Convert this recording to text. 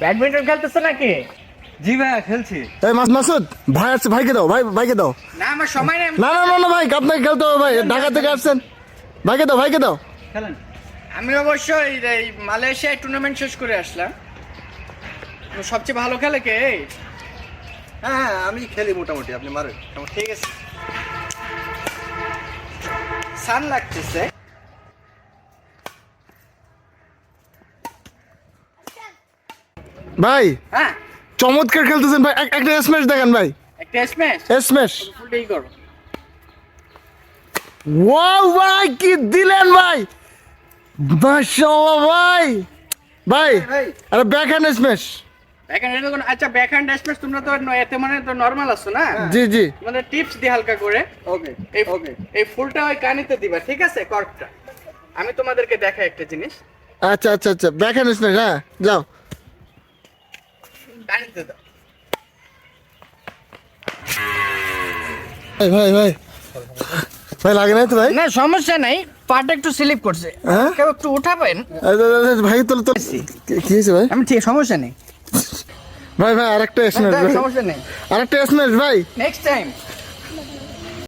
Badminton খেলতেছ নাকি? জি ভাইয়া খেলছি। এই মাসুদ ভাই আসছে, ভাইকে দাও, ভাইকে দাও। না আমার সময় নেই। না না না না ভাই, আপনাকে খেলতে হবে ভাই, ঢাকা থেকে আসছেন। ভাইকে দাও। খেলেন। আমি অবশ্যই এই মালয়েশিয়ায় টুর্নামেন্ট শেষ করে আসলাম। সবচেয়ে ভালো খেলে কে? হ্যাঁ আমি খেলি মোটামুটি, আপনি মারেন। ঠিক আছে। সান লাগতেছে। ভাই হ্যাঁ চমৎকার খেলতেছেন ভাই, একটা স্ম্যাশ দেখেন ভাই। একটা স্ম্যাশ। স্ম্যাশ। ফুলটাই করো। ওয়াও ভাই কি দিলেন ভাই, মাশাআল্লাহ ভাই। ভাই আরে ব্যাকহ্যান্ড স্ম্যাশ। ব্যাকহ্যান্ড কোন? আচ্ছা ব্যাকহ্যান্ড স্ম্যাশ তোমরা তো এতে মানে তো নরমাল আছো না? জি জি। মানে টিপস দি হালকা করে। ওকে ওকে। এই ফুলটা ওই কানিতে দিবা, ঠিক আছে? কর্কটা আমি তোমাদেরকে দেখাই একটা জিনিস। আচ্ছা ব্যাকহ্যান্ড স্ম্যাশ। হ্যাঁ যাও। কানিতে দাও। ভাই লাগে নাই তো ভাই? না সমস্যা নাই, পাটা একটু স্লিপ করছে। হ্যাঁ? কেউ একটু উঠাবেন? ভাই তো কি হয়েছে ভাই? আমি ঠিক, সমস্যা নেই। ভাই আরেকটা স্ম্যাশ ভাই, সমস্যা নেই, আরেকটা স্ম্যাশ ভাই। Next time.